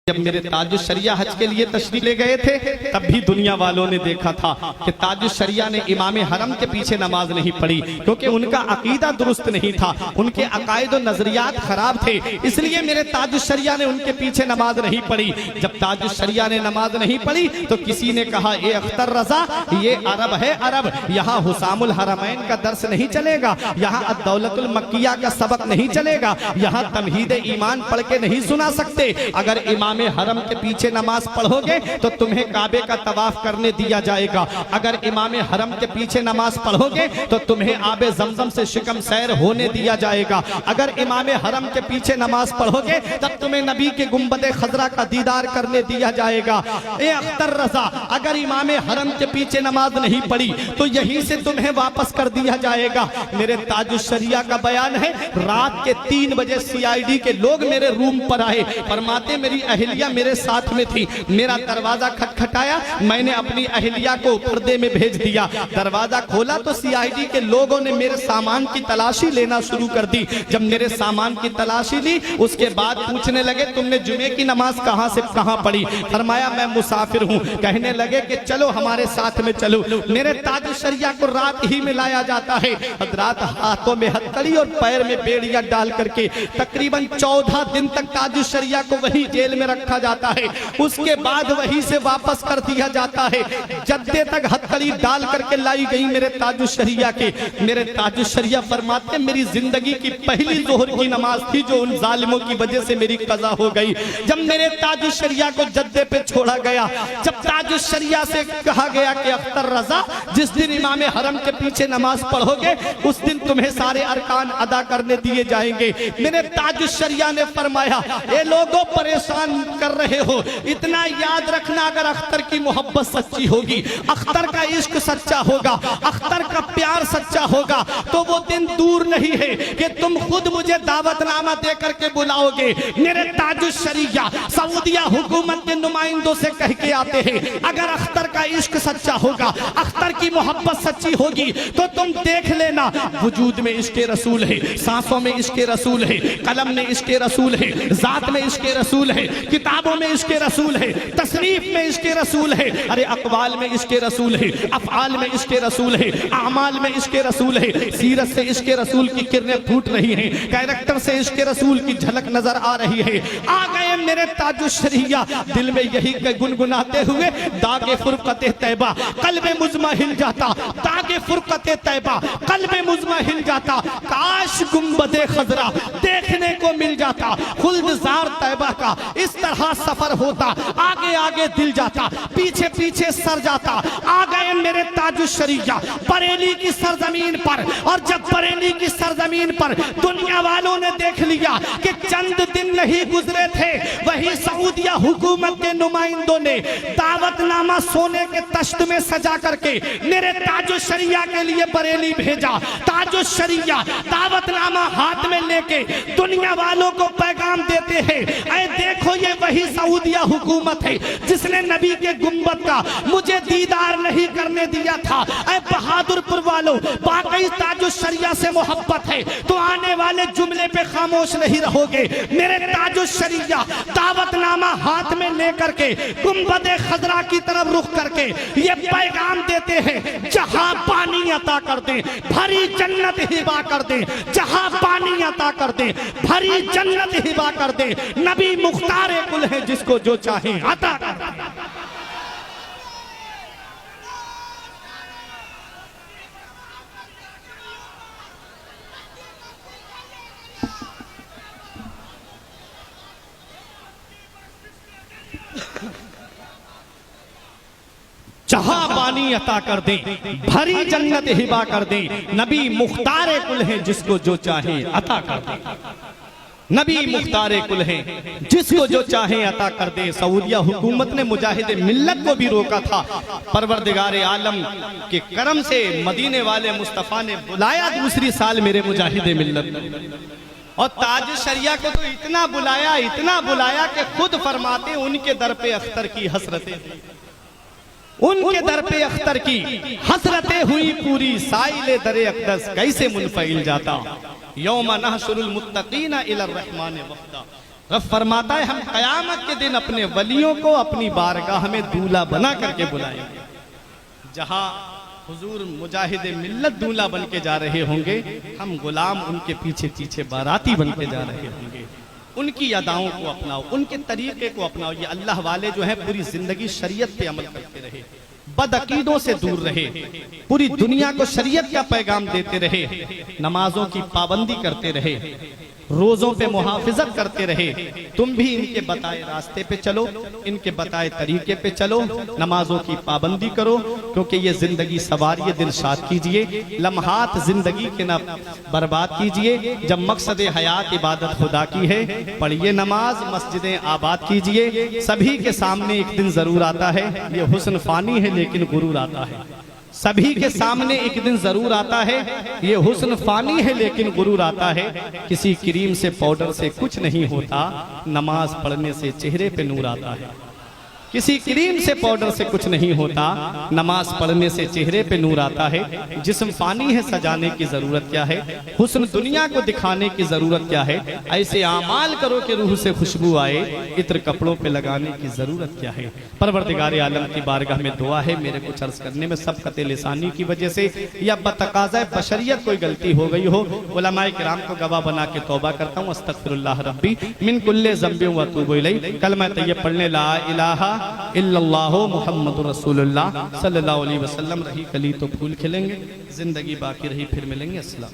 जब मेरे ताजुश शरिया हज के लिए तशरीफ ले गए थे तब भी दुनिया वालों ने देखा था कि ताजुश शरिया ने इमाम हरम के पीछे नमाज नहीं पढ़ी, क्योंकि उनका अकीदा दुरुस्त नहीं था, उनके अकायद और नजरियात खराब थे, इसलिए मेरे ताजुश शरिया ने उनके पीछे नमाज नहीं पढ़ी। जब ताजुश शरिया ने नमाज नहीं पढ़ी तो किसी ने कहा, ए अख्तर रजा, ये अरब है अरब, यहाँ हुसामुल हरमैन का दर्स नहीं चलेगा, यहाँ अद-दौलतुल मक्किया का सबक नहीं चलेगा, यहाँ तमहीद ईमान पढ़ के नहीं सुना सकते। अगर इमाम हरम के पीछे नमाज पढ़ोगे तो तुम्हें काबे का तवाफ करने दिया जाएगा, अगर इमाम हरम के पीछे नमाज पढ़ोगे तो तुम्हें आबे जमजम से शिकम सैर होने दिया जाएगा, अगर इमाम हरम के पीछे नमाज पढ़ोगे तब तुम्हें नबी के गुंबद खजरा का दीदार करने दिया जाएगा। ए अख्तर रजा, अगर इमाम हरम के पीछे नमाज नहीं पढ़ी तो यहीं से तुम्हें वापस कर दिया जाएगा। मेरे ताजुश शरिया का बयान है, रात के 3 बजे CID के लोग मेरे रूम पर आए, फरमाते मेरी अहलिया मेरे साथ में थी, मेरा दरवाजा खटखटाया, मैंने अपनी अहलिया को पर्दे में भेज दिया, दरवाजा खोला तो CID के लोगों ने मेरे सामान की तलाशी लेना शुरू कर दी। जब मेरे सामान की तलाशी ली उसके बाद पूछने लगे, तुमने जुमे की नमाज कहां से कहां पढ़ी? फरमाया मैं मुसाफिर हूं। कहने लगे कि चलो हमारे साथ में चलो। मेरे ताजुश शरिया को रात ही में लाया जाता है, रात हाथों में हथकड़ी और पैर में बेड़ियां डाल करके तकरीबन 14 दिन तक ताजुश शरिया को वही जेल में रखा जाता है, उसके बाद वहीं से वापस कर दिया जाता है। जद्दे तक हथकड़ी डाल करके लाई गई मेरे ताजुश शरिया के। मेरे ताजुश शरिया फरमाते मेरी जिंदगी की पहली जोहर की नमाज थी जो उन जालिमों की वजह से मेरी कज़ा हो गई। जब मेरे ताजुश शरिया को जद्दे पे छोड़ा गया, जब ताजुश शरिया से कहा गया कि अख्तर रजा, जिस दिन इमाम हरम के पीछे नमाज पढ़ोगे उस दिन तुम्हें सारे अरकान अदा करने दिए जाएंगे। मेरे ताजुश शरिया ने फरमाया, ये लोगों परेशान कर रहे हो, इतना याद रखना, अगर अख्तर की मोहब्बत सच्ची होगी, अख्तर का इश्क सच्चा होगा, अख्तर का प्यार सच्चा होगा तो वो दिन दूर नहीं है कि तुम खुद मुझे दावतनामा दे करके बुलाओगे। मेरे ताजुश शरिया सऊदिया हुकूमत के नुमाइंदों से कह के आते हैं, अगर अख्तर का इश्क सच्चा होगा, अख्तर की मोहब्बत सच्ची होगी तो तुम देख लेना, वजूद में इश्क रसूल है, सांसों में इश्क रसूल है, कलम में इश्क रसूल है, जात में इश्क रसूल है, किताबों में इश्क रसूल है, तसनीफ में इश्क रसूल है, अरे अक़वाल में इश्क रसूल है, अफ़आल में इश्क रसूल है, आमाल में इश्क रसूल है। सीरत से इश्क रसूल की किरणें फूट रही हैं, कैरेक्टर से इश्क रसूल की झलक नजर आ रही है। आ गए मेरे ताजुश शरिया, दिल में यही गुनगुनाते हुए, दागे फुरक़ते तैबा क़ल्बे मुज़मा हिल जाता, दागे फुरक़ते तैबा क़ल्बे मुज़मा हिल जाता, काश गुंबदे खजरा देखने को मिल जाता, खुल्दजार तैबा का इस तरह सफर होता, आगे आगे दिल जाता, पीछे पीछे सर जाता। आ गए मेरे ताजुश शरिया बरेली की सरजमीन पर, और जब बरेली की सरजमीन पर दुनिया वालों ने देख लिया कि चंद दिन नहीं गुजरे थे, वही सऊदिया हुकूमत के नुमाइंदों ने दावतनामा सोने के तश्त में सजा करके मेरे ताजुश शरिया के लिए बरेली भेजा। ताजुश शरिया दावतनामा हाथ में लेके दुनिया वालों को पैगाम देते हैं, ऐ देखो ये वही सऊदिया हुकूमत है जिसने नबी के गुंबद का मुझे दीदार नहीं करने दिया था। ऐ बहादुरपुर वालों, बाकी ताजुश शरिया से मोहब्बत है तो आने वाले जुमले पे खामोश नहीं रहोगे। मेरे ताजुश शरिया दावतनामा हाथ में लेकर के गुंबद खजरा की तरफ रुख करके ये पैगाम देते हैं, जहां पानी अता कर दे भरी जन्नत हिबा कर दे, जहां पानी अता कर दे भरी जन्नत हिबा कर दे, नबी मुख्तार कुल है जिसको जो चाहे अता कर दे। जहां पानी अता कर दे भरी जन्नत हिबा कर दे, नबी मुख्तार कुल है जिसको जो चाहे अता कर दे, नबी मुख्तार कुल है जिसको जो चाहे अता कर दे। सऊदिया हुकूमत ने मुजाहिद मिल्लत को भी रोका था, परवरदिगार आलम के करम से मदीने वाले मुस्तफ़ा ने बुलाया दूसरी साल मेरे मुजाहिद मिल्लत, और ताजुश शरिया को तो इतना बुलाया कि खुद फरमाते उनके दर पे अख्तर की हसरतें, उनके दर पे अख्तर की हसरतें हुई पूरी, साइले दरे अक़दस कैसे मुनफ़इल जाता, यौम नहशुरुल मुत्तक़ीना इलर रहमान वफ़दा। रब फरमाता है हम कयामत के दिन अपने वलियों को अपनी बारगाह में दूल्हा बना करके बुलाएंगे। जहां हुजूर मुजाहिद मिल्लत दूल्हा बन के जा रहे होंगे, हम गुलाम उनके पीछे पीछे बाराती बन के जा रहे होंगे। उनकी अदाओं को अपनाओ, उनके तरीके को अपनाओ। ये अल्लाह वाले जो है पूरी जिंदगी शरीयत पे अमल करते रहे, बदअकीदों से दूर रहे, पूरी दुनिया को शरीयत का पैगाम देते रहे, नमाजों की पाबंदी करते रहे, रोजों पे मुहाफिजत करते रहे। तुम भी इनके बताए रास्ते पे चलो, इनके बताए तरीके पे चलो, नमाजों की पाबंदी करो, क्योंकि ये जिंदगी सवारिये दिलशाद कीजिए, लम्हात जिंदगी के न बर्बाद कीजिए। जब मकसद हयात इबादत खुदा की है, पढ़िए नमाज, मस्जिदें आबाद कीजिए। सभी के सामने एक दिन जरूर आता है, ये हुस्न फानी है लेकिन गुरूर आता है। सभी के सामने एक दिन जरूर आता है, ये हुस्न फानी है लेकिन गुरूर आता है। किसी क्रीम से पाउडर से कुछ नहीं होता, नमाज पढ़ने से चेहरे पे नूर आता है। किसी क्रीम से पाउडर से कुछ नहीं होता, नमाज पढ़ने से चेहरे पे नूर आता है। जिस्म फानी है, सजाने की जरूरत क्या है, हुस्न दुनिया को दिखाने की जरूरत क्या है। ऐसे आमाल करो कि रूह से खुशबू आए, इत्र कपड़ों पे लगाने की जरूरत क्या है। परवरदिगार आलम की बारगाह में दुआ है, मेरे कुछ अर्ज करने में सबकत लिसानी की वजह से या बतकाज़ा बशरियत कोई गलती हो गई हो, उलमाए किराम को गवाह बना के तौबा करता हूँ। अस्तगफिरुल्लाह रब्बी मिन कुल्ले ज़ंबि व अतूबु इलैह। कलमा तैयब पढ़ने ला इलाहा इल्लल्लाहु मुहम्मदुर रसूलुल्लाह सल्लल्लाहु अलैहि वसल्लम। रही कली तो फूल खिलेंगे, जिंदगी बाकी रही फिर मिलेंगे। अस्सलाम।